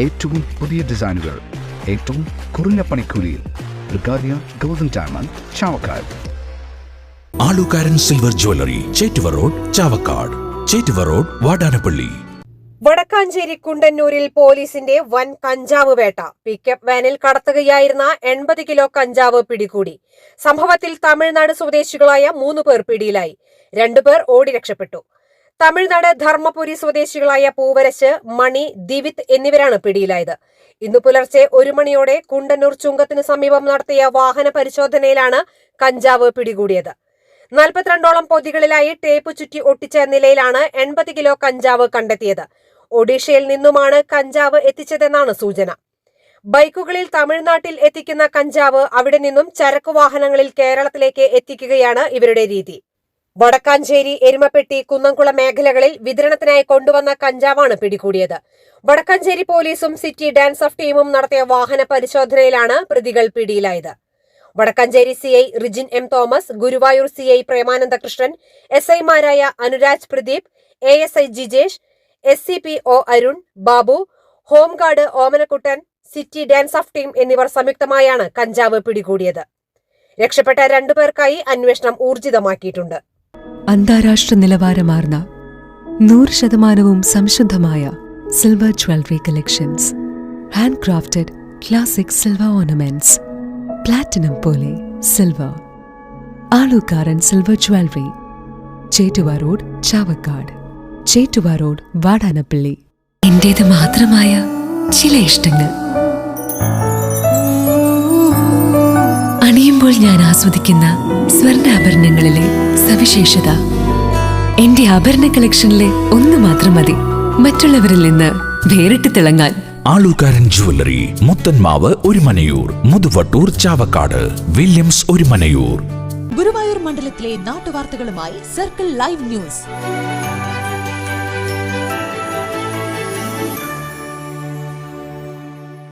ഏറ്റവും പുതിയ ഡിസൈനുകൾ ഏറ്റവും കുറഞ്ഞ പണിക്കൂലിയിൽ. ബ്രിഗാദിയ golden diamond, Chavakkad. Alukkaran silver jewellery, Chettuva road, Chavakkad. Chettuva road, Vadanappally. Wadakkanchery കുണ്ടന്നൂരിൽ പോലീസിന്റെ വൻ കഞ്ചാവ് വേട്ട. പിക്കപ്പ് വാനിൽ കടത്തുകയായിരുന്ന 80 കിലോ കഞ്ചാവ് പിടികൂടി. സംഭവത്തിൽ തമിഴ്നാട് സ്വദേശികളായ 3 പേർ പിടിയിലായി. 2 പേർ ഓടി രക്ഷപ്പെട്ടു. തമിഴ്നാട് ധർമ്മപുരി സ്വദേശികളായ പൂവരശ്, മണി, ദിവിത് എന്നിവരാണ് പിടിയിലായത്. ഇന്നു പുലർച്ചെ 1 മണിയോടെ കുണ്ടന്നൂർ ചുങ്കത്തിന് സമീപം നടത്തിയ വാഹന പരിശോധനയിലാണ് കഞ്ചാവ് പിടികൂടിയത്. 42ഓളം പൊതികളിലായി ടേപ്പ് ചുറ്റി ഒട്ടിച്ച നിലയിലാണ് 80 കിലോ കഞ്ചാവ് കണ്ടെത്തിയത്. ഒഡീഷയിൽ നിന്നുമാണ് കഞ്ചാവ് എത്തിച്ചതെന്നാണ് സൂചന. ബൈക്കുകളിൽ തമിഴ്നാട്ടിൽ എത്തിക്കുന്ന കഞ്ചാവ് അവിടെ നിന്നും ചരക്കു വാഹനങ്ങളിൽ കേരളത്തിലേക്ക് എത്തിക്കുകയാണ് ഇവരുടെ രീതി. വടക്കാഞ്ചേരി, എരുമപ്പെട്ടി, കുന്നംകുളം മേഖലകളിൽ വിതരണത്തിനായി കൊണ്ടുവന്ന കഞ്ചാവാണ് പിടികൂടിയത്. വടക്കാഞ്ചേരി പോലീസും സിറ്റി ഡാൻസ് ഓഫ് ടീമും നടത്തിയ വാഹന പരിശോധനയിലാണ് പ്രതികൾ പിടിയിലായത്. Wadakkanchery CI Rijin M Thomas, Guruvayur CI Premanandakrishnan, SI-മാരായ Anuraj Pradeep, ASI Jijesh, SCPO Arun Babu, home guard Omanakuttan, city DANSAF team എന്നിവർ സംയുക്തമായാണ് കഞ്ചാവ് പിടികൂടിയത്. രക്ഷപ്പെട്ട 2 പേർക്കായി അന്വേഷണം ഊർജിതമാക്കിയിട്ടുണ്ട്. അന്താരാഷ്ട്ര നിലവാരമാർന്ന 100% സംശുദ്ധമായ സിൽവർ ജ്വല്ലറി കളക്ഷൻസ്. Hand crafted classic silver ornaments. Platinum പോലെ silver. Alukkaran silver jewellery, Chettuva road, Chavakkad. Chettuva road, Vadanappally. എന്റേത് മാത്രമായ ചില ഇഷ്ടങ്ങൾ അണിയുമ്പോൾ ഞാൻ ആസ്വദിക്കുന്ന സ്വർണ്ണാഭരണങ്ങളിലെ സവിശേഷത. എന്റെ ആഭരണ കളക്ഷനിലെ ഒന്ന് മാത്രം മതി മറ്റുള്ളവരിൽ നിന്ന് വേറിട്ട് തിളങ്ങാൻ. ആലുകാരൻ ജ്വല്ലറി, മുത്തൻമാവ്, ഒരുമനയൂർ, മുതുവട്ടൂർ, ചാവക്കാട്. വില്യംസ്, ഒരുമനയൂർ. ഗുരുവായൂർ മണ്ഡലത്തിലെ നാട്ടുവാർത്തകളുമായി സർക്കിൾ ലൈവ് ന്യൂസ്.